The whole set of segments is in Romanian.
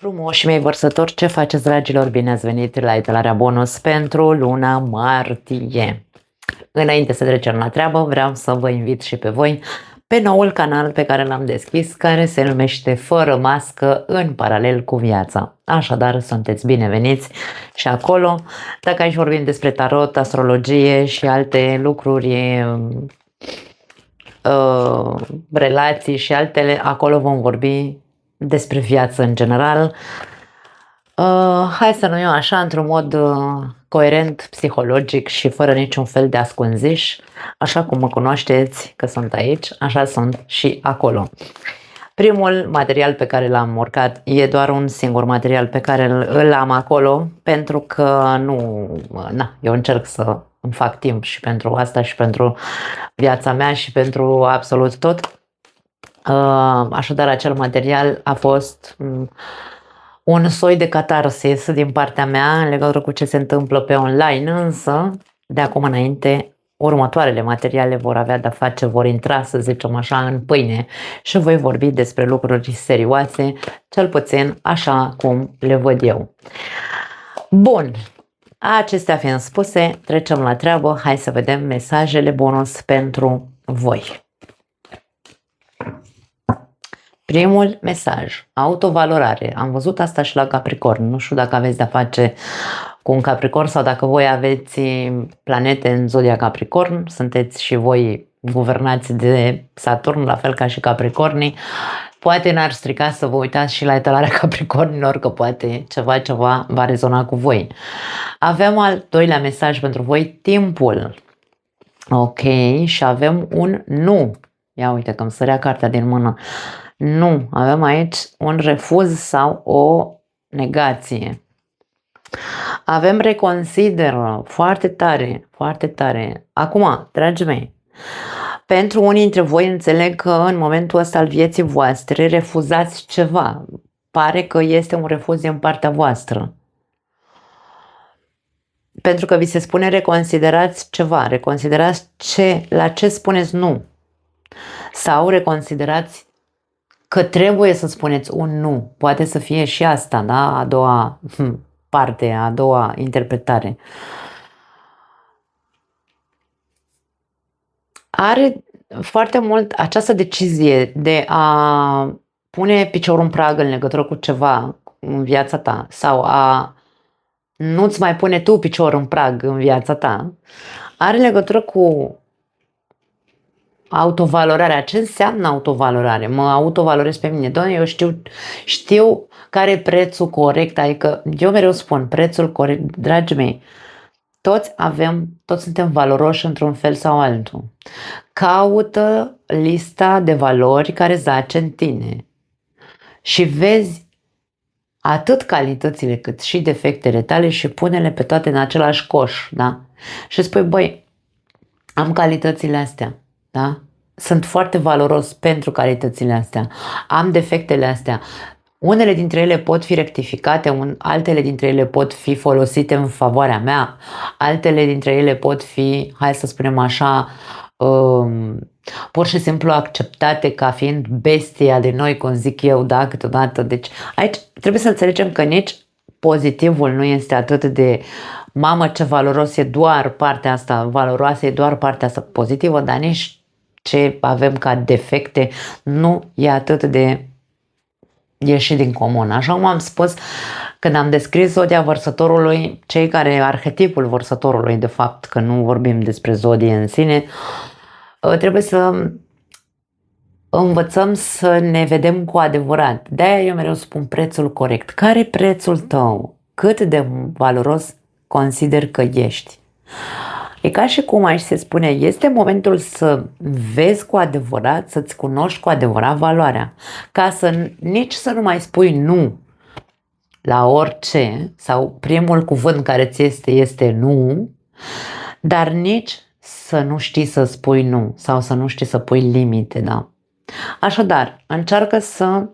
Frumoși mei vărsători, ce faceți, dragilor? Bine ați venit la etalarea bonus pentru luna martie. Înainte să trecem la treabă, vreau să vă invit și pe voi pe noul canal pe care l-am deschis, care se numește Fără Mască în paralel cu viața. Așadar, sunteți bineveniți și acolo. Dacă aici vorbim despre tarot, astrologie și alte lucruri, relații și altele, acolo vom vorbi despre viață în general. Hai să numim așa, într-un mod coerent, psihologic și fără niciun fel de ascunziș. Așa cum mă cunoașteți că sunt aici, așa sunt și acolo. Primul material pe care l-am urcat e doar un singur material pe care îl am acolo, pentru că eu încerc să îmi fac timp și pentru asta și pentru viața mea și pentru absolut tot. Așadar, acel material a fost un soi de catarsis din partea mea în legătură cu ce se întâmplă pe online, însă de acum înainte următoarele materiale vor intra, să zicem așa, în pâine și voi vorbi despre lucruri serioase, cel puțin așa cum le văd eu. Bun, acestea fiind spuse, trecem la treabă, hai să vedem mesajele bonus pentru voi. Primul mesaj, autovalorare. Am văzut asta și la Capricorn. Nu știu dacă aveți de-a face cu un Capricorn sau dacă voi aveți planete în zodia Capricorn, sunteți și voi guvernați de Saturn, la fel ca și Capricornii. Poate n-ar strica să vă uitați și la etalarea Capricornilor, că poate ceva va rezona cu voi. Avem al doilea mesaj pentru voi, timpul. Ok, și avem un nu. Ia uite că îmi sărea cartea din mână. Nu, avem aici un refuz sau o negație. Avem reconsideră, foarte tare, foarte tare. Acum, dragii mei, pentru unii dintre voi înțeleg că în momentul ăsta al vieții voastre refuzați ceva. Pare că este un refuz din partea voastră. Pentru că vi se spune reconsiderați ceva, reconsiderați la ce spuneți nu. Sau reconsiderați că trebuie să spuneți un nu. Poate să fie și asta, da? A doua parte, a doua interpretare. Are foarte mult această decizie de a pune piciorul în prag în legătură cu ceva în viața ta sau a nu-ți mai pune tu picior în prag în viața ta, are legătură cu autovalorarea. Ce înseamnă autovalorare? Mă autovalorez pe mine. Doamne, eu știu care e prețul corect, adică eu mereu spun prețul corect, dragii mei, toți suntem valoroși într-un fel sau altul. Caută lista de valori care zace în tine și vezi atât calitățile cât și defectele tale și pune-le pe toate în același coș, da? Și spui, băi, am calitățile astea, da? Sunt foarte valoros pentru calitățile astea. Am defectele astea. Unele dintre ele pot fi rectificate, altele dintre ele pot fi folosite în favoarea mea, altele dintre ele pot fi, hai să spunem așa, pur și simplu acceptate ca fiind bestia de noi, cum zic eu, da, câteodată. Deci aici trebuie să înțelegem că nici pozitivul nu este atât de mamă ce valoros e doar partea asta, valoroasă e doar partea asta pozitivă, dar nici ce avem ca defecte nu e atât de ieșit din comun. Așa cum am spus când am descris zodia Vărsătorului, arhetipul Vărsătorului, de fapt, că nu vorbim despre zodie în sine, trebuie să învățăm să ne vedem cu adevărat. De-aia eu mereu spun prețul corect. Care e prețul tău? Cât de valoros consider că ești? E ca și cum aici se spune, este momentul să vezi cu adevărat, să-ți cunoști cu adevărat valoarea. Ca nici să nu mai spui nu la orice, sau primul cuvânt care ți este nu, dar nici să nu știi să spui nu sau să nu știi să pui limite, da? Așadar, încearcă să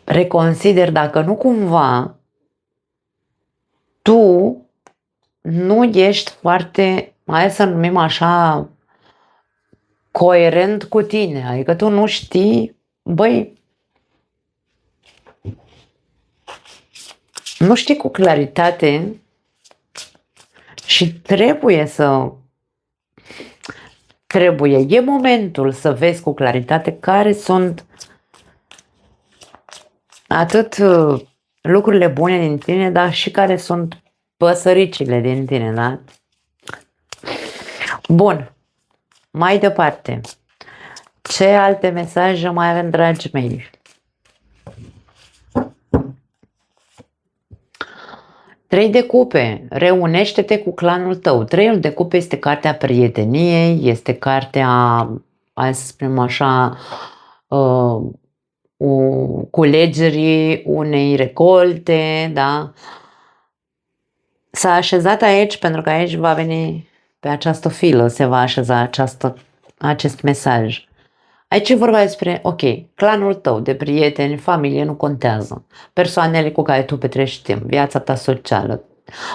reconsideri dacă nu cumva tu nu ești foarte, hai să numim așa, coerent cu tine. Adică tu nu știi, băi, nu știi cu claritate și e momentul să vezi cu claritate care sunt atât lucrurile bune din tine, dar și care sunt păsăricile din tine, da? Bun, mai departe. Ce alte mesaje mai avem, dragii mei? 3 de cupe, reunește-te cu clanul tău. 3 de cupe este cartea prieteniei, este cartea, hai să spunem așa, culegerii unei recolte, da? S-a așezat aici pentru că aici va veni pe această filă, se va așeza acest mesaj. Aici e vorba despre, ok, clanul tău de prieteni, familie, nu contează. Persoanele cu care tu petrești timp, viața ta socială.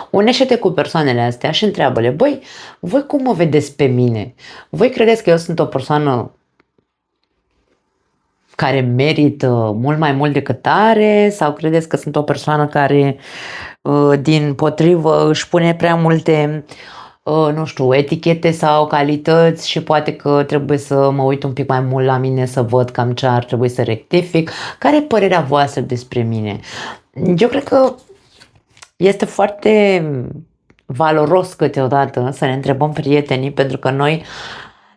Unește-te cu persoanele astea și întreabă-le, băi, voi cum mă vedeți pe mine? Voi credeți că eu sunt o persoană care merită mult mai mult decât are? Sau credeți că sunt o persoană care, din potrivă, își pune prea multe nu știu, etichete sau calități și poate că trebuie să mă uit un pic mai mult la mine să văd cam ce ar trebui să rectific? Care e părerea voastră despre mine? Eu cred că este foarte valoros câteodată să ne întrebăm prietenii, pentru că noi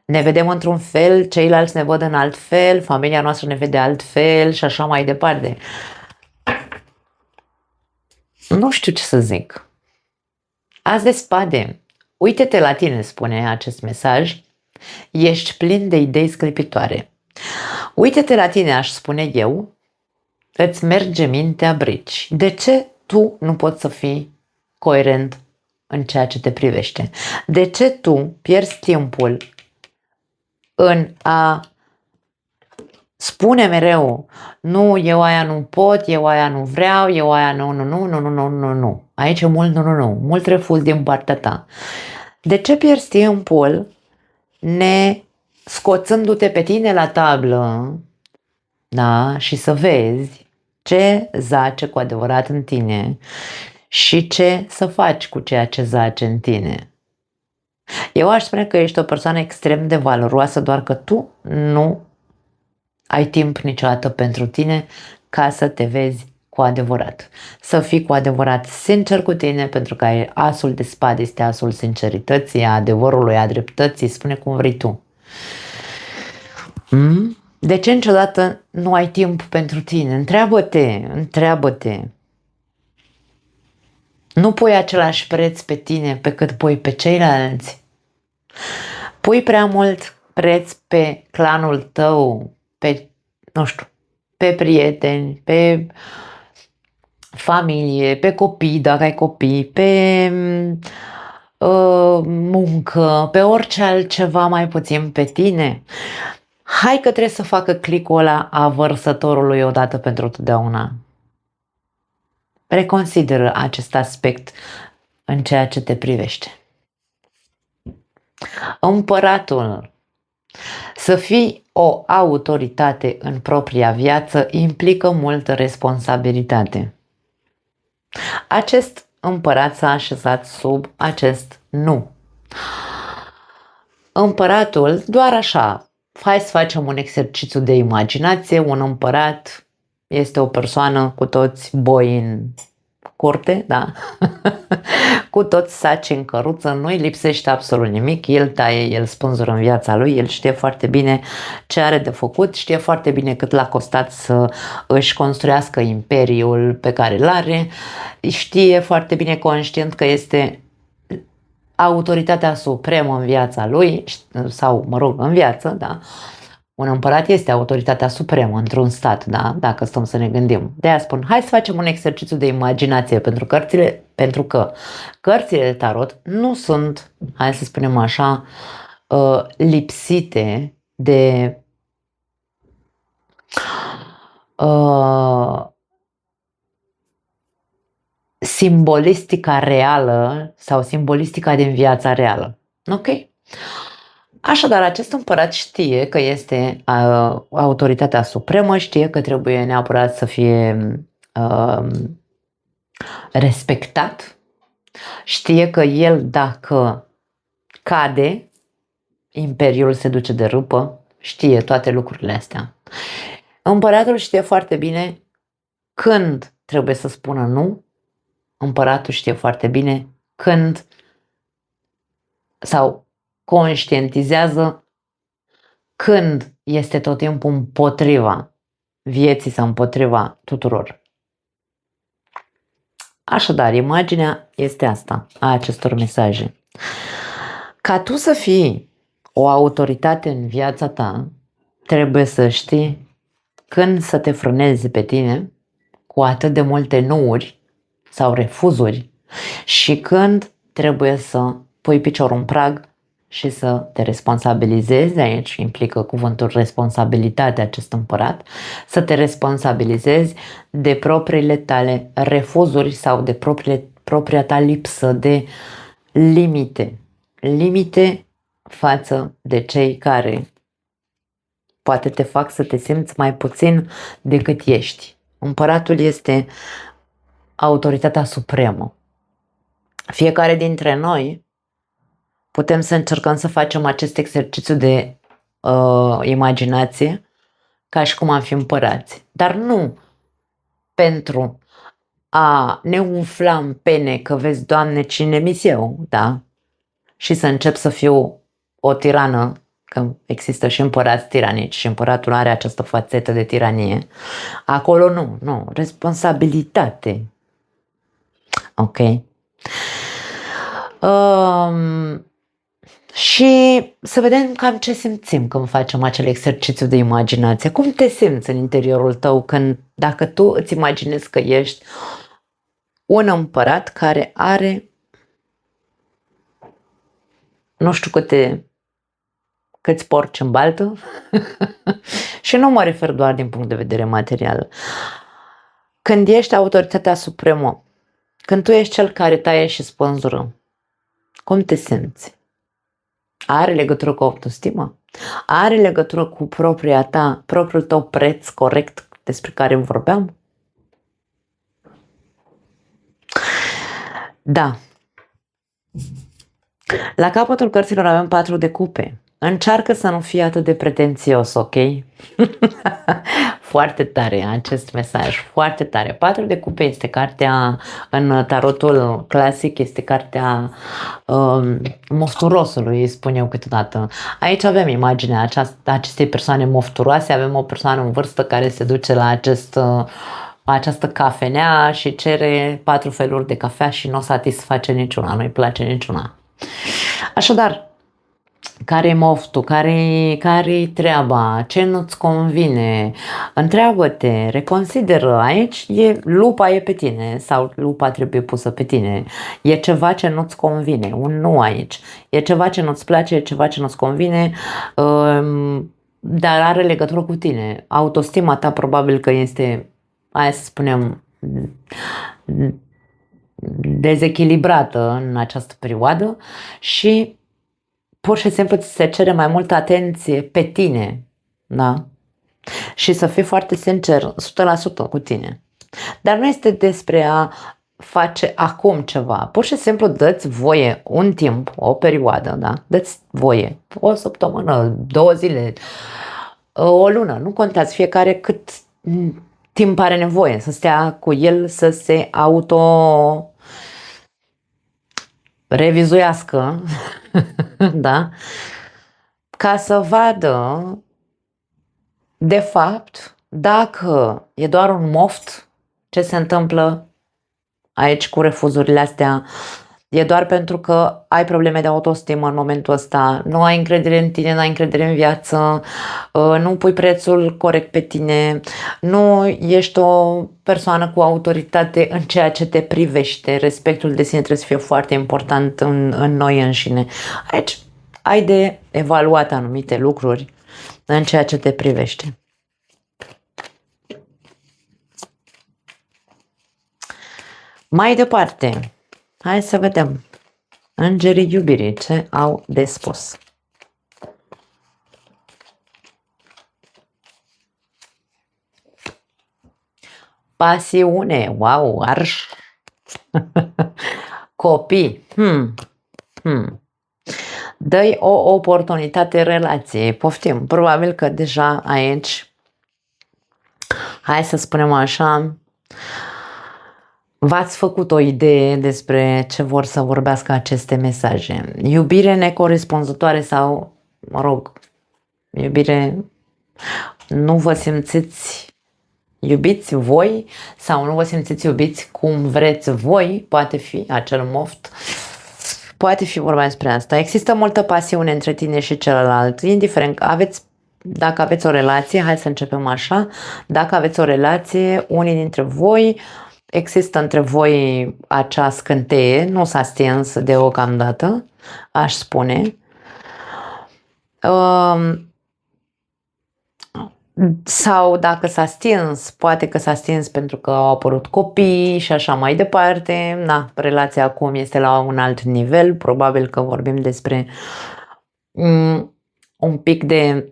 ne vedem într-un fel, ceilalți ne văd în alt fel, familia noastră ne vede altfel și așa mai departe. Nu știu ce să zic. As de spade. Uite-te la tine, spune acest mesaj. Ești plin de idei sclipitoare. Uite-te la tine, aș spune eu. Îți merge mintea brici. De ce tu nu poți să fii coerent în ceea ce te privește? De ce tu pierzi timpul în a spune mereu, nu, eu aia nu pot, eu aia nu vreau, eu aia nu. Aici e mult nu, mult refuz din partea ta. De ce pierzi timpul scoțându-te pe tine la tablă, da, și să vezi ce zace cu adevărat în tine și ce să faci cu ceea ce zace în tine? Eu aș spune că ești o persoană extrem de valoroasă, doar că tu nu ai timp niciodată pentru tine ca să te vezi cu adevărat. Să fii cu adevărat sincer cu tine, pentru că asul de spade este asul sincerității, a adevărului, a dreptății, spune cum vrei tu. De ce niciodată nu ai timp pentru tine? Întreabă-te. Nu pui același preț pe tine pe cât pui pe ceilalți. Pui prea mult preț pe clanul tău, pe, nu știu, pe prieteni, pe familie, pe copii, dacă ai copii, pe muncă, pe orice altceva, mai puțin pe tine. Hai că trebuie să facă clicul ăla a vărsătorului odată pentru totdeauna. Reconsideră acest aspect în ceea ce te privește. Împăratul. Să fii o autoritate în propria viață implică multă responsabilitate. Acest împărat s-a așezat sub acest nu. Împăratul, doar așa, hai să facem un exercițiu de imaginație. Un împărat este o persoană cu toți boi în curte, da? Cu toți saci în căruță, nu-i lipsește absolut nimic, el taie, el spânzură în viața lui, el știe foarte bine ce are de făcut, știe foarte bine cât l-a costat să își construiască imperiul pe care îl are, știe foarte bine, conștient că este autoritatea supremă în viața lui, sau, mă rog, în viață, da? Un împărat este autoritatea supremă într-un stat, da? Dacă stăm să ne gândim. De-aia spun, hai să facem un exercițiu de imaginație, pentru că cărțile de tarot nu sunt, hai să spunem așa, lipsite de simbolistica reală sau simbolistica din viața reală. Ok? Așadar, acest împărat știe că este autoritatea supremă, știe că trebuie neapărat să fie respectat, știe că el dacă cade, imperiul se duce de râpă, știe toate lucrurile astea. Împăratul știe foarte bine când trebuie să spună nu, împăratul știe foarte bine când sau conștientizează când este tot timpul împotriva vieții sau împotriva tuturor. Așadar, imaginea este asta, a acestor mesaje. Ca tu să fii o autoritate în viața ta, trebuie să știi când să te frânezi pe tine cu atât de multe nuuri sau refuzuri și când trebuie să pui piciorul în prag și să te responsabilizezi, aici implică cuvântul responsabilitate acest împărat, să te responsabilizezi de propriile tale refuzuri sau de propria ta lipsă de limite. Limite față de cei care poate te fac să te simți mai puțin decât ești. Împăratul este autoritatea supremă. Fiecare dintre noi putem să încercăm să facem acest exercițiu de imaginație ca și cum am fi împărați. Dar nu pentru a ne umfla în pene că vezi, Doamne, cine mi eu, da? Și să încep să fiu o tirană, că există și împărați tiranici și împăratul are această fațetă de tiranie. Acolo nu, responsabilitate. Ok? Și să vedem cam ce simțim când facem acel exercițiu de imaginație. Cum te simți în interiorul tău când, dacă tu îți imaginezi că ești un împărat care are nu știu câți porci în baltă și nu mă refer doar din punct de vedere material. Când ești autoritatea supremă, când tu ești cel care taie și spânzură, cum te simți? Are legătură cu autostima? Are legătură cu propriul tău preț corect despre care vorbeam? Da. La capătul cărților avem 4 de cupe. Încearcă să nu fii atât de pretențios, ok? Foarte tare acest mesaj, foarte tare. 4 de cupe este cartea, în tarotul clasic, este cartea mofturosului, îi spun eu câteodată. Aici avem imaginea acestei persoane mofturoase, avem o persoană în vârstă care se duce la această cafenea și cere 4 feluri de cafea și nu o satisface niciuna, nu-i place niciuna. Așadar, care-i moftul, care-i treaba, ce nu-ți convine, întreabă-te, reconsideră, aici lupa e pe tine sau lupa trebuie pusă pe tine, e ceva ce nu-ți convine, un nu aici, e ceva ce nu-ți place, e ceva ce nu-ți convine, dar are legătură cu tine, autostima ta probabil că este, hai să spunem, dezechilibrată în această perioadă și pur și simplu ți se cere mai multă atenție pe tine, da? Și să fii foarte sincer, 100% cu tine. Dar nu este despre a face acum ceva. Pur și simplu dă-ți voie un timp, o perioadă, da? Dă-ți voie. O săptămână, 2 zile, o lună, nu contează, fiecare cât timp are nevoie să stea cu el, să se revizuiască, da? Ca să vadă, de fapt, dacă e doar un moft, ce se întâmplă aici cu refuzurile astea, e doar pentru că ai probleme de autostimă în momentul ăsta, nu ai încredere în tine, nu ai încredere în viață, nu pui prețul corect pe tine, nu ești o persoană cu autoritate în ceea ce te privește, respectul de sine trebuie să fie foarte important în noi înșine. Aici ai de evaluat anumite lucruri în ceea ce te privește. Mai departe, hai să vedem îngerii iubirii ce au de spus. Pasiune, wow, arș, Copii. Dă-i o oportunitate relației. Poftim. Probabil că deja aici, hai să spunem așa, v-ați făcut o idee despre ce vor să vorbească aceste mesaje. Iubire necorespunzătoare sau, mă rog, iubire, nu vă simțiți iubiți voi sau nu vă simțiți iubiți cum vreți voi, poate fi acel moft, poate fi vorba despre asta. Există multă pasiune între tine și celălalt, indiferent, dacă aveți o relație, hai să începem așa, dacă aveți o relație, unii dintre voi, există între voi acea scânteie, nu s-a stins deocamdată, aș spune. Sau dacă s-a stins, poate că s-a stins pentru că au apărut copii și așa mai departe. Na, relația acum este la un alt nivel, probabil că vorbim despre un pic de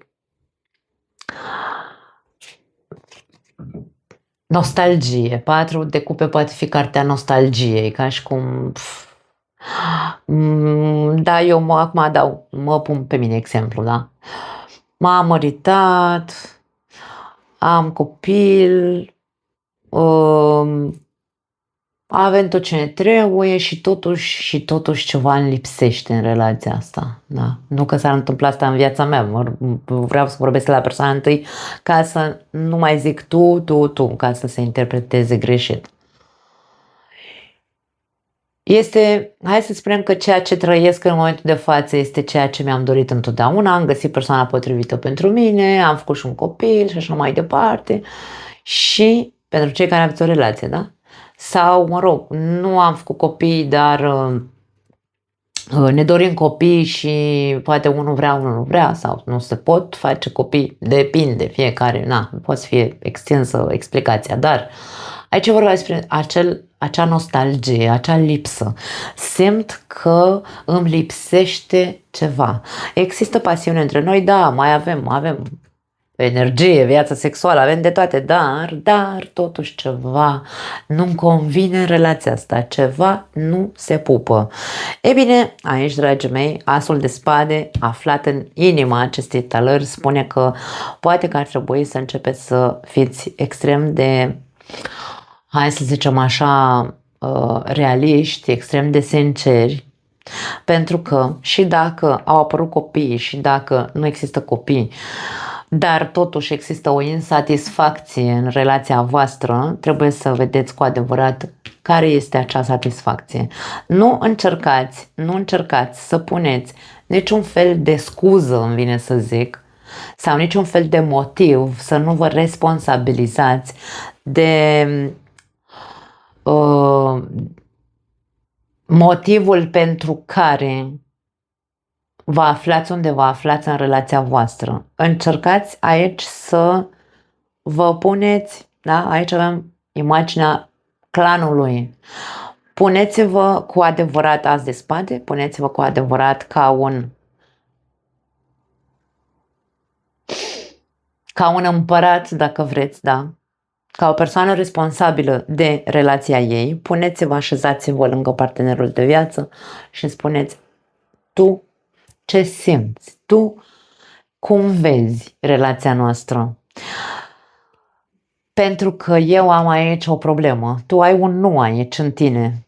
nostalgie. 4 de cupe poate fi cartea nostalgiei, ca și cum... Da, eu acum mă pun pe mine exemplu, da? M-am măritat, am copil, avem tot ce ne trebuie și totuși ceva îmi lipsește în relația asta. Da? Nu că s-ar întâmpla asta în viața mea, vreau să vorbesc la persoana întâi ca să nu mai zic tu, ca să se interpreteze greșit. Hai să spunem că ceea ce trăiesc în momentul de față este ceea ce mi-am dorit întotdeauna, am găsit persoana potrivită pentru mine, am făcut și un copil și așa mai departe. Și pentru cei care aveți o relație, da? Sau, mă rog, nu am făcut copii, dar ne dorim copii și poate unul vrea, unul nu vrea, sau nu se pot face copii, depinde, fiecare, poate să fie extinsă explicația, dar aici vorba despre acea nostalgie, acea lipsă. Simt că îmi lipsește ceva. Există pasiune între noi, da, mai avem energie, viață sexuală, avem de toate, dar totuși ceva nu-mi convine în relația asta, ceva nu se pupă. E bine, aici, dragii mei, asul de spade aflat în inima acestei talări spune că poate că ar trebui să începeți să fiți extrem de, hai să zicem așa, realiști, extrem de sinceri, pentru că și dacă au apărut copii și dacă nu există copii, dar totuși există o insatisfacție în relația voastră, trebuie să vedeți cu adevărat care este acea satisfacție. Nu încercați să puneți niciun fel de scuză, îmi vine să zic, sau niciun fel de motiv să nu vă responsabilizați de motivul pentru care vă aflați unde vă aflați în relația voastră. Încercați aici să vă puneți, da? Aici avem imaginea clanului. Puneți-vă cu adevărat as de spade, puneți-vă cu adevărat ca un împărat, dacă vreți, da? Ca o persoană responsabilă de relația ei, puneți-vă, așezați-vă lângă partenerul de viață și spuneți: tu ce simți? Tu cum vezi relația noastră? Pentru că eu am aici o problemă. Tu ai un nu aici în tine.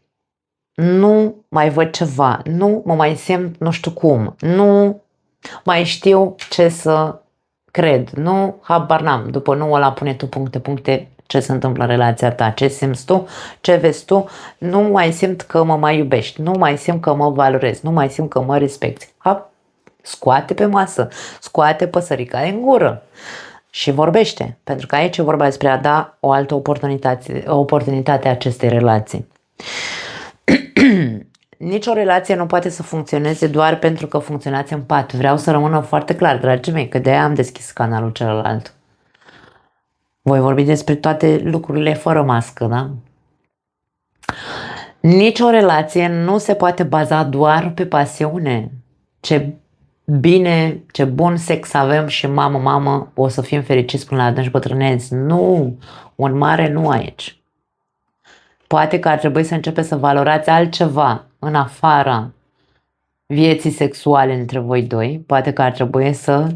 Nu mai văd ceva. Nu mă mai simt nu știu cum. Nu mai știu ce să cred. Nu, habar n-am. După nu ăla pune tu puncte, ce se întâmplă în relația ta, ce simți tu, ce vezi tu, nu mai simt că mă mai iubești, nu mai simt că mă valorezi, nu mai simt că mă respecti. Scoate pe masă, scoate păsărica în gură și vorbește, pentru că aici e vorba despre a da o altă oportunitate acestei relații. Nici o relație nu poate să funcționeze doar pentru că funcționați în pat. Vreau să rămână foarte clar, dragii mei, că de-aia am deschis canalul celălalt. Voi vorbi despre toate lucrurile fără mască, da? Nici o relație nu se poate baza doar pe pasiune. Ce bine, ce bun sex avem și mamă, o să fim fericiți până la adânci bătrâneți. Nu, un mare nu aici. Poate că ar trebui să începeți să valorați altceva în afara vieții sexuale între voi doi. Poate că ar trebui să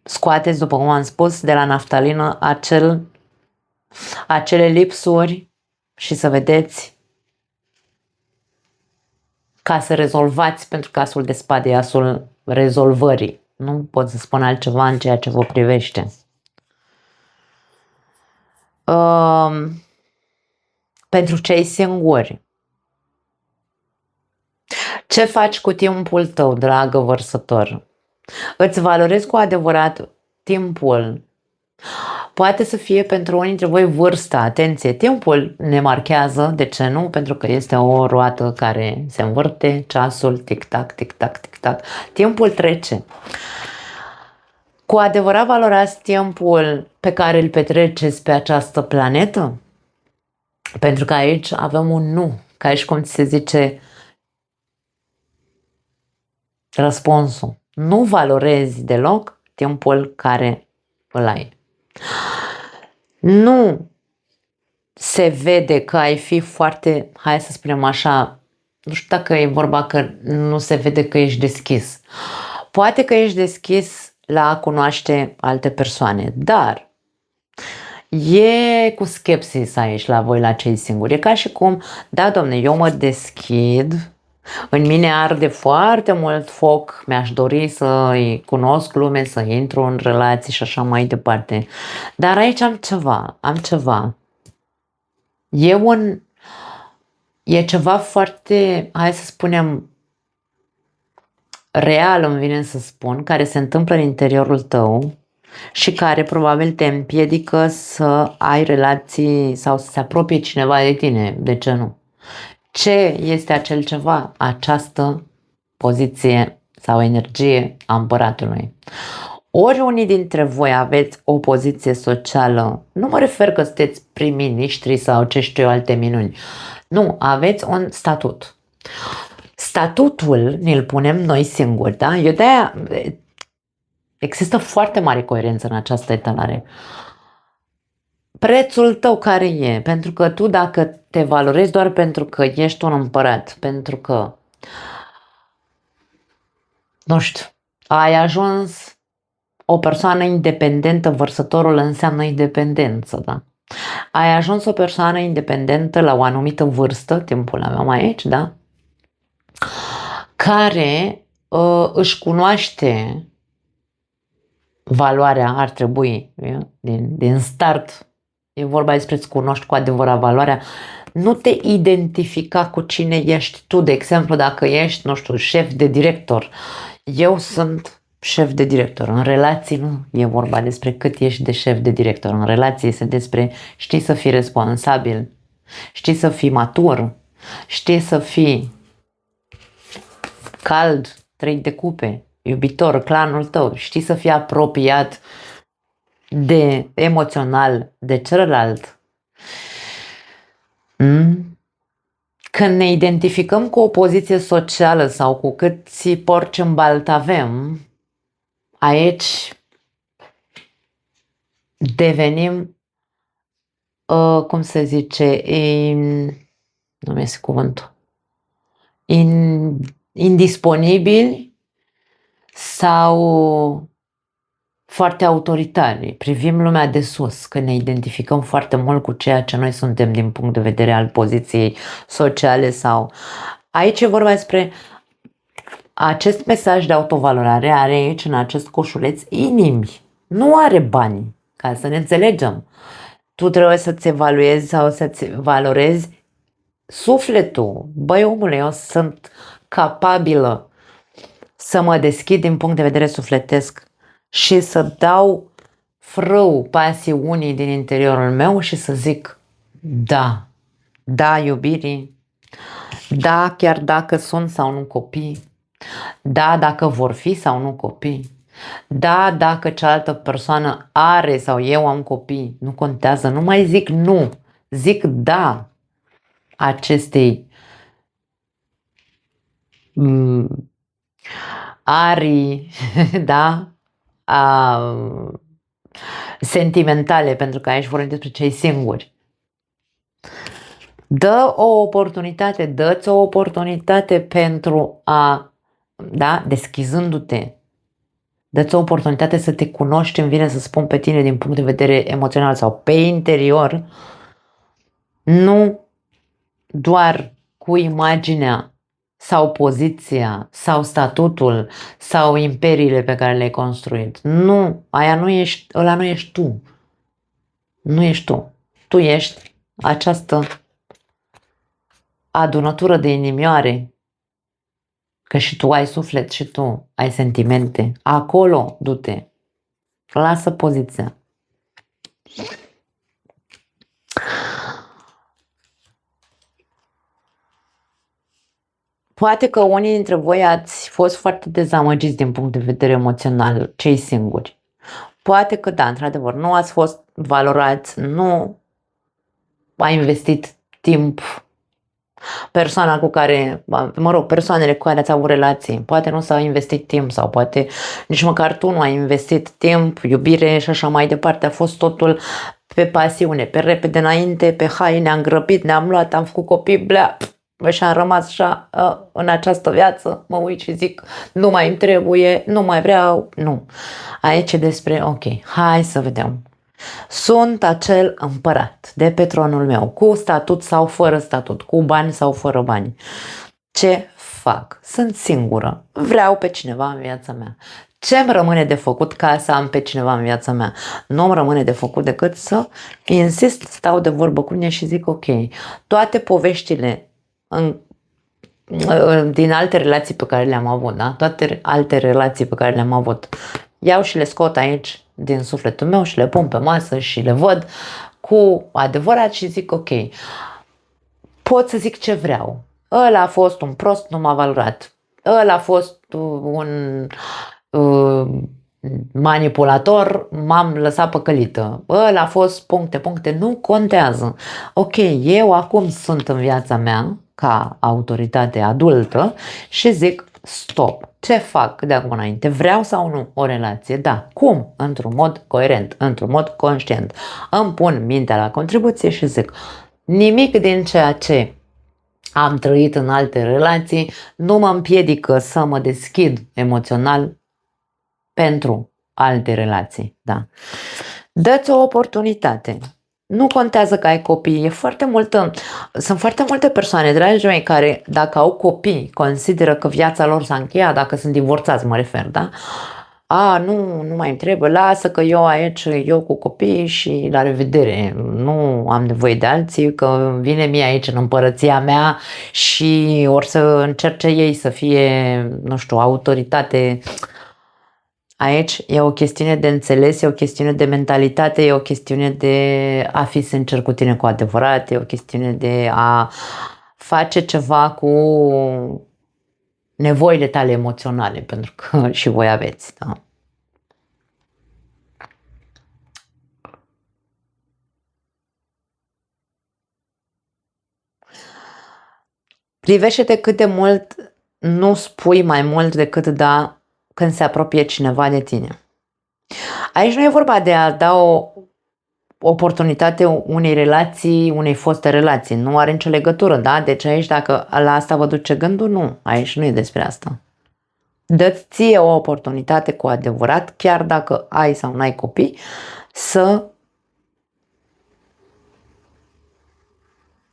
scoateți, după cum am spus, de la naftalină acele lipsuri și să vedeți ca să rezolvați, pentru că asul de spade e asul rezolvării. Nu pot să spun altceva în ceea ce vă privește. Pentru cei singuri, ce faci cu timpul tău, dragă vărsător? Îți valorezi cu adevărat timpul? Poate să fie pentru unii dintre voi vârsta, atenție, timpul ne marchează, de ce nu? Pentru că este o roată care se învârte, ceasul, tic-tac, tic-tac, tic-tac, timpul trece. Cu adevărat valorați timpul pe care îl petreceți pe această planetă? Pentru că aici avem un nu, ca și cum ți se zice răspunsul. Nu valorezi deloc timpul care îl ai. Nu se vede că ai fi foarte, hai să spunem așa, nu știu dacă e vorba că nu se vede că ești deschis. Poate că ești deschis la a cunoaște alte persoane, dar e cu skepsis aici la voi, la cei singuri. E ca și cum, da, domne, eu mă deschid, în mine arde foarte mult foc, mi-aș dori să-i cunosc lume, să intru în relații și așa mai departe. Dar aici am ceva. E ceva foarte, hai să spunem, real, îmi vine să spun, care se întâmplă în interiorul tău și care probabil te împiedică să ai relații sau să se apropie cineva de tine. De ce nu? Ce este acel ceva? Această poziție sau energie a împăratului. Ori unii dintre voi aveți o poziție socială, nu mă refer că sunteți prim-ministri sau ce știu eu, alte minuni. Nu, aveți un statut. Statutul ne-l punem noi singuri, da? Eu de-aia există foarte mare coerență în această etalare. Prețul tău care e? Pentru că tu, dacă te valorezi doar pentru că ești un împărat, pentru că, nu știu, ai ajuns o persoană independentă, vărsătorul înseamnă independență, da? Ai ajuns o persoană independentă la o anumită vârstă, timpul aveam aici, da? Care își cunoaște valoarea, ar trebui, din start, e vorba despre îți cunoști cu adevărat valoarea, nu te identifica cu cine ești tu, de exemplu, dacă ești, nu știu, șef de director. Eu sunt șef de director. În relații nu e vorba despre cât ești de șef de director. În relații este despre știi să fii responsabil, știi să fii matur, știi să fii cald, 3 de cupe, iubitor, clanul tău, știi să fii apropiat de emoțional de celălalt. Când ne identificăm cu o poziție socială sau cu câți porci în balt avem, aici devenim, cum se zice, nu mi este cuvântul, indisponibili sau foarte autoritari. Privim lumea de sus, că ne identificăm foarte mult cu ceea ce noi suntem din punct de vedere al poziției sociale sau... Aici e vorba despre acest mesaj de autovalorare, are aici în acest coșuleț inimi, nu are bani, ca să ne înțelegem. Tu trebuie să-ți evaluezi sau să-ți valorezi sufletul. Băi, omule, eu sunt capabilă să mă deschid din punct de vedere sufletesc și să dau frâu pasiunii din interiorul meu și să zic da, da iubirii, da chiar dacă sunt sau nu copii, da dacă vor fi sau nu copii, da dacă cealaltă persoană are sau eu am copii, nu contează, nu mai zic nu, zic da acestei arii, da, sentimentale, pentru că aici vorbim despre cei singuri. Dă-ți o oportunitate pentru a, da, deschizându-te, dă-ți o oportunitate să te cunoști, îmi vine să spun pe tine din punct de vedere emoțional sau pe interior, nu doar cu imaginea sau poziția sau statutul sau imperiile pe care le-ai construit. Nu, ăla nu ești tu. Nu ești tu. Tu ești această adunătură de inimioare, că și tu ai suflet și tu ai sentimente. Acolo du-te. Lasă poziția. Poate că unii dintre voi ați fost foarte dezamăgiți din punct de vedere emoțional, cei singuri. Poate că da, într-adevăr, nu ați fost valorați, nu a investit timp persoana cu care, persoanele cu care ați avut relații, poate nu s-a investit timp sau poate nici măcar tu nu ai investit timp, iubire și așa mai departe, a fost totul pe pasiune, pe repede înainte, pe hai, ne-am grăbit, ne-am luat, am făcut copii, blea, și am rămas așa în această viață, mă uit și zic, nu mai îmi trebuie, nu mai vreau, nu. Aici e despre, ok, hai să vedem. Sunt acel împărat de pe tronul meu, cu statut sau fără statut, cu bani sau fără bani. Ce fac? Sunt singură. Vreau pe cineva în viața mea. Ce îmi rămâne de făcut ca să am pe cineva în viața mea? Nu îmi rămâne de făcut decât să insist, stau de vorbă cu mine și zic ok, toate poveștile din alte relații pe care le-am avut, da? Toate alte relații pe care le-am avut, iau și le scot aici din sufletul meu și le pun pe masă și le văd cu adevărat și zic ok, pot să zic ce vreau. Ăla a fost un prost, nu m-a valorat. Ăla a fost un manipulator, m-am lăsat păcălită. Ăla a fost puncte, nu contează. Ok, eu acum sunt în viața mea ca autoritate adultă și zic stop. Ce fac de acum înainte? Vreau sau nu o relație? Da. Cum? Într-un mod coerent, într-un mod conștient. Îmi pun mintea la contribuție și zic nimic din ceea ce am trăit în alte relații nu mă împiedică să mă deschid emoțional pentru alte relații. Da. Dă-ți o oportunitate. Nu contează că ai copii. Sunt foarte multe persoane, dragii mei, care dacă au copii consideră că viața lor s-a încheiat, dacă sunt divorțați, mă refer, da? Nu mai îmi trebuie, lasă că eu cu copii și la revedere, nu am nevoie de alții, că vine mie aici în împărăția mea și or să încerce ei să fie, nu știu, autoritate. Aici e o chestiune de înțeles, e o chestiune de mentalitate, e o chestiune de a fi sincer cu tine cu adevărat, e o chestiune de a face ceva cu nevoile tale emoționale, pentru că și voi aveți, da? Privește-te cât de mult nu spui mai mult decât da când se apropie cineva de tine. Aici nu e vorba de a da o oportunitate unei relații, unei foste relații. Nu are nicio legătură, da? Deci aici dacă la asta vă duce gândul, nu. Aici nu e despre asta. Dă-ți ție o oportunitate cu adevărat, chiar dacă ai sau n-ai copii, să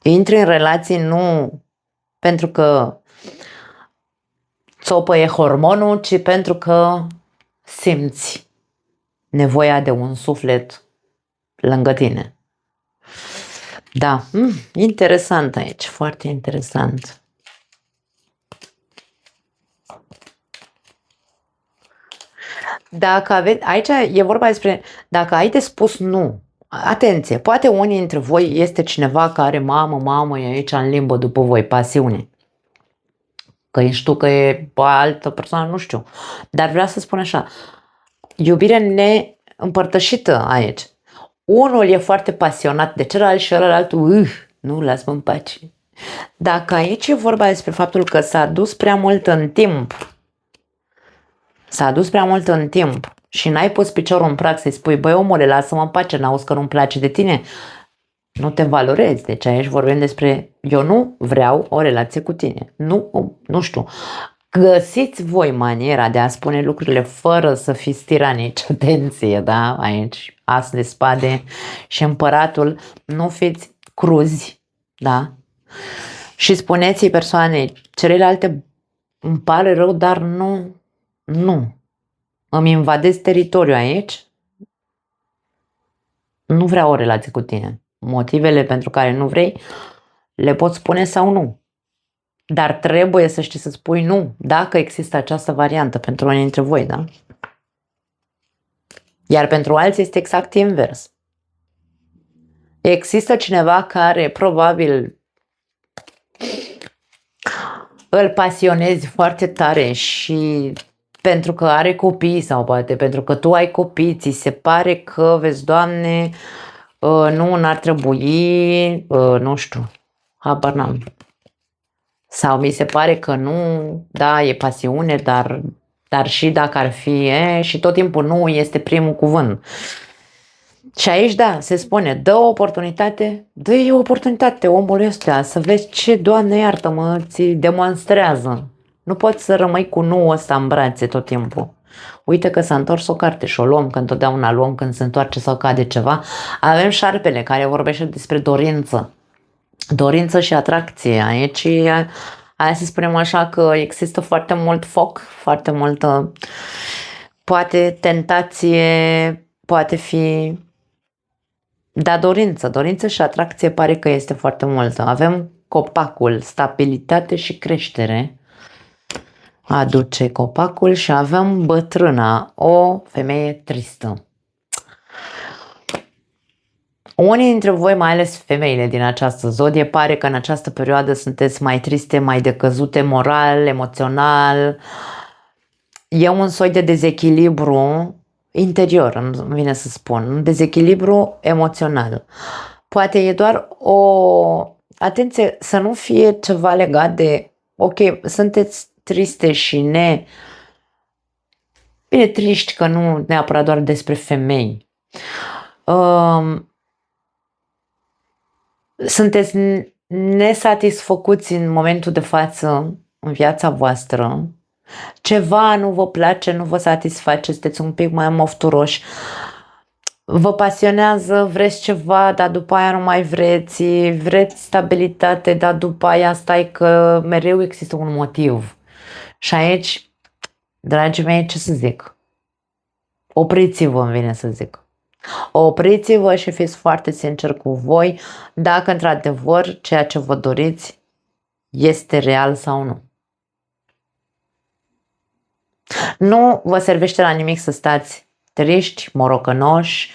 intri în relații nu pentru că țopăie hormonul, ci pentru că simți nevoia de un suflet lângă tine. Da, interesant aici, foarte interesant. Dacă aici e vorba despre dacă ai de spus nu. Atenție, poate unii dintre voi este cineva care mamă, e aici în limbă după voi, pasiune. Că ești tu, că e altă persoană, nu știu. Dar vreau să spun așa, iubire neîmpărtășită aici. Unul e foarte pasionat de celălalt și ălălaltul, nu, lasă-mă în pace. Dacă aici e vorba despre faptul că s-a dus prea mult în timp și n-ai pus piciorul în prag să-i spui, băi omule, lasă-mă în pace, n-auzi că nu-mi place de tine, Nu te valorezi. Deci aici vorbim despre eu nu vreau o relație cu tine. Nu știu. Găsiți voi maniera de a spune lucrurile fără să fiți tiranici. Atenție, da? Aici as de spade și împăratul. Nu fiți cruzi, da? Și spuneți persoanei celelalte îmi pare rău, dar nu. Îmi invadezi teritoriul aici. Nu vreau o relație cu tine. Motivele pentru care nu vrei le poți spune sau nu. Dar trebuie să știi să spui nu, dacă există această variantă pentru unii dintre voi, da? Iar pentru alții este exact invers. Există cineva care probabil îl pasionezi foarte tare și pentru că are copii sau poate pentru că tu ai copii, ți se pare că, vezi, Doamne, nu, n-ar trebui, nu știu, habar n-am. Sau mi se pare că nu, da, e pasiune, dar și dacă ar fi, și tot timpul nu este primul cuvânt. Și aici, da, se spune, dă o oportunitate, dă-i o oportunitate omului ăsta, să vezi ce, Doamne iartă-mă, ți demonstrează. Nu poți să rămâi cu nu ăsta în brațe tot timpul. Uite că s-a întors o carte și o luăm, că întotdeauna luăm când se întoarce sau cade ceva. Avem șarpele care vorbește despre dorință. Dorință și atracție. Aici, hai să spunem așa că există foarte mult foc, foarte multă, poate tentație, poate fi, da, dorință și atracție pare că este foarte multă. Avem copacul, stabilitate și creștere. Aduce copacul și avem bătrâna, o femeie tristă. Unii dintre voi, mai ales femeile din această zodie, pare că în această perioadă sunteți mai triste, mai decăzute moral, emoțional. E un soi de dezechilibru interior, îmi vine să spun, un dezechilibru emoțional. Poate e doar atenție, să nu fie ceva legat de, ok, sunteți triste și bine, triști, că nu neapărat doar despre femei. Sunteți nesatisfăcuți în momentul de față în viața voastră, ceva nu vă place, nu vă satisface, sunteți un pic mai mofturoși, vă pasionează, vreți ceva, dar după aia nu mai vreți stabilitate, dar după aia stai că mereu există un motiv. Și aici, dragii mei, ce să zic? Opriți-vă, îmi vine să zic. Opriți-vă și fiți foarte sinceri cu voi dacă într-adevăr ceea ce vă doriți este real sau nu. Nu vă servește la nimic să stați triști, morocănoși,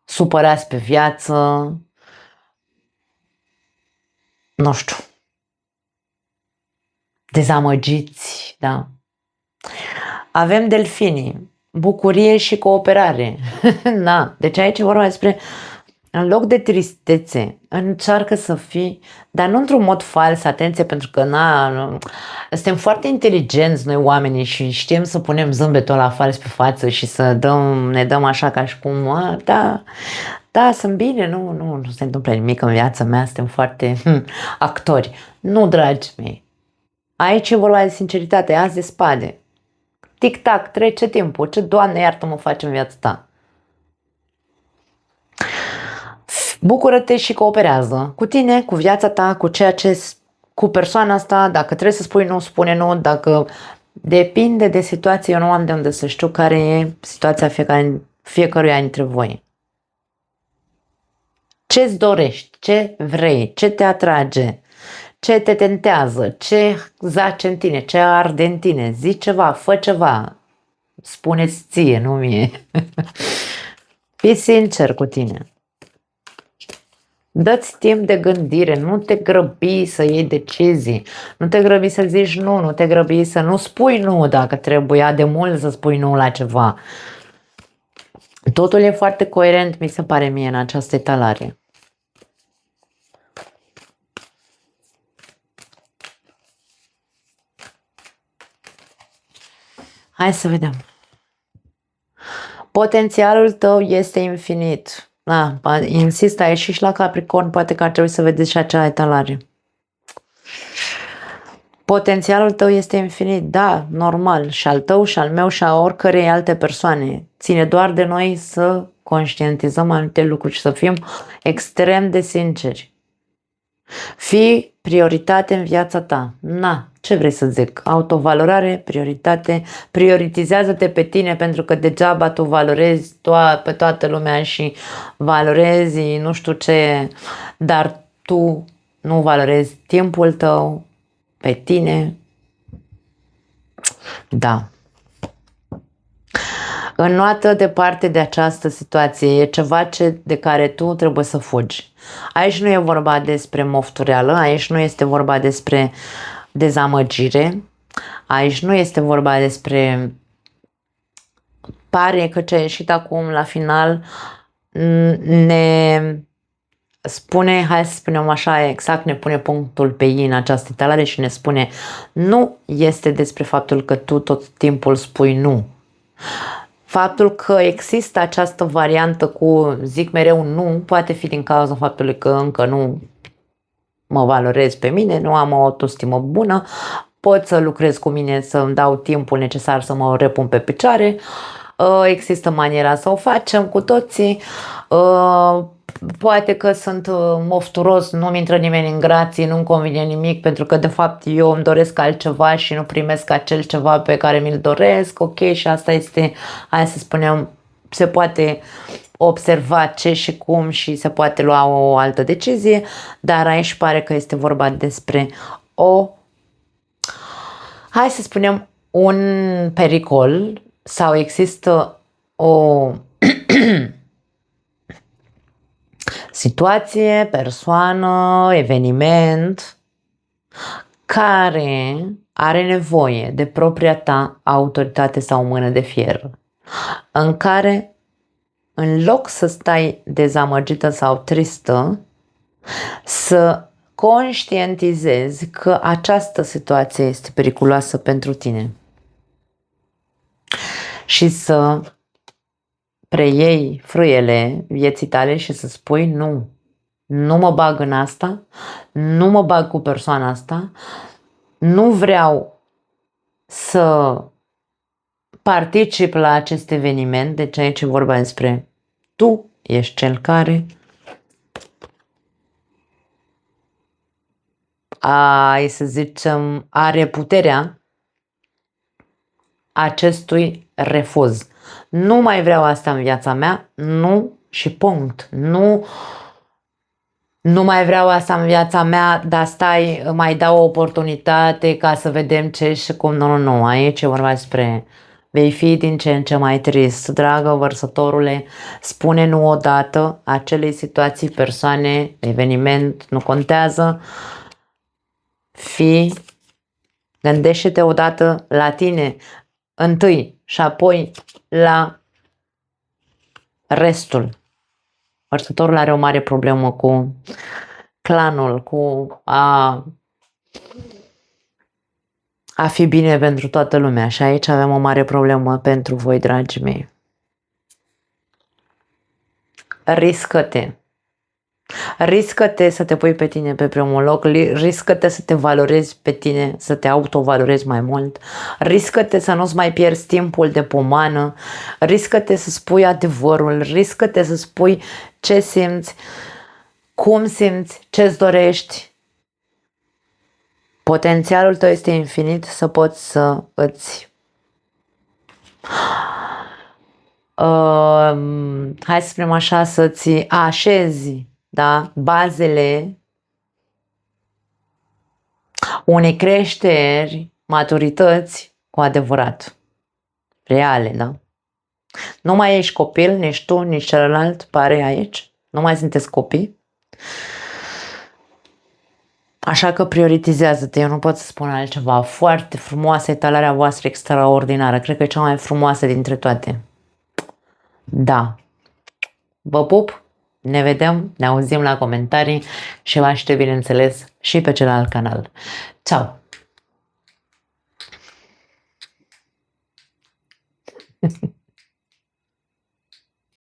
supărați pe viață, nu știu, dezamăgiți, da? Avem delfinii, bucurie și cooperare. Da, deci aici e vorba despre, în loc de tristețe, încearcă să fii, dar nu într-un mod fals, atenție, pentru că suntem foarte inteligenți noi oamenii și știm să punem zâmbetul ăla fals pe față și să ne dăm așa ca și cum, da, sunt bine, nu se întâmplă nimic în viața mea, suntem foarte actori. Nu, dragi mei. Aici e vorba de sinceritate, azi de spade. Tic-tac, trece timpul. Ce, Doamne, iartă-mă, faci în viața ta? Bucură-te și cooperează cu tine, cu viața ta, cu persoana asta. Dacă trebuie să spui nu, spune nu. Dacă depinde de situație, eu nu am de unde să știu care e situația fiecăruia dintre voi. Ce-ți dorești? Ce vrei? Ce te atrage? Ce te tentează? Ce zace în tine? Ce arde în tine? Zi ceva, fă ceva. Spune-ți ție, nu mie. Fii sincer cu tine. Dă-ți timp de gândire, nu te grăbi să iei decizii, nu te grăbi să zici nu te grăbi să nu spui nu dacă trebuia de mult să spui nu la ceva. Totul e foarte coerent, mi se pare mie, în această etalare. Hai să vedem. Potențialul tău este infinit. Insist, a ieșit și la Capricorn, poate că ar trebui să vedeți și acea etalare. Potențialul tău este infinit, da, normal, și al tău, și al meu, și a oricărei alte persoane. Ține doar de noi să conștientizăm anumite lucruri și să fim extrem de sinceri. Fii prioritate în viața ta. Ce vrei să zic? Autovalorare, prioritate, prioritizează-te pe tine, pentru că degeaba tu valorezi pe toată lumea și valorezi nu știu ce, dar tu nu valorezi timpul tău, pe tine. Da. Înnoată departe de această situație, e ceva de care tu trebuie să fugi. Aici nu e vorba despre moftureală, aici nu este vorba despre dezamăgire, aici nu este vorba despre... Pare că ce a ieșit acum la final ne spune, hai să spunem așa, exact ne pune punctul pe i în această etalare și ne spune nu este despre faptul că tu tot timpul spui nu. Faptul că există această variantă cu zic mereu nu, poate fi din cauza faptului că încă nu mă valorez pe mine, nu am o autostimă bună, pot să lucrez cu mine, să-mi dau timpul necesar să mă repun pe picioare, există maniera să o facem cu toții, poate că sunt mofturos, nu-mi intră nimeni în grație, nu-mi convine nimic, pentru că de fapt eu îmi doresc altceva și nu primesc acel ceva pe care mi-l doresc, ok, și asta este, hai să spunem, se poate observa ce și cum și se poate lua o altă decizie, dar aici pare că este vorba despre hai să spunem, un pericol sau există o situație, persoană, eveniment care are nevoie de propria ta autoritate sau mână de fier, în care în loc să stai dezamăgită sau tristă, să conștientizezi că această situație este periculoasă pentru tine și să preiei frâiele vieții tale și să spui nu, nu mă bag în asta, nu mă bag cu persoana asta, nu vreau să particip la acest eveniment, deci aici e vorba despre tu ești cel care să zicem, are puterea acestui refuz. Nu mai vreau asta în viața mea, nu și punct. Nu mai vreau asta în viața mea, dar stai, mai dau o oportunitate ca să vedem ce și cum. Nu, aici e vorba despre vei fi din ce în ce mai trist. Dragă vărsătorule, spune nu odată acelei situații, persoane, eveniment, nu contează. Gândește-te odată la tine întâi și apoi la restul. Vărsătorul are o mare problemă cu clanul, cu a fi bine pentru toată lumea și aici avem o mare problemă pentru voi, dragii mei. Riscă-te. Riscă-te să te pui pe tine pe primul loc, riscă-te să te valorezi pe tine, să te autovalorezi mai mult, riscă-te să nu-ți mai pierzi timpul de pomană, riscă-te să spui adevărul, riscă-te să spui ce simți, cum simți, ce-ți dorești. Potențialul tău este infinit să poți să îți hai să spunem așa, să-ți așezi, da, bazele unei creșteri, maturități cu adevărat, reale, da? Nu mai ești copil, nici tu, nici celălalt, pare aici, nu mai sunteți copii. Așa că prioritizează-te, eu nu pot să spun altceva. Foarte frumoasă etalarea voastră, extraordinară, cred că e cea mai frumoasă dintre toate. Da. Vă pup, ne vedem, ne auzim la comentarii și vă aștept, bineînțeles, și pe celălalt canal. Ciao!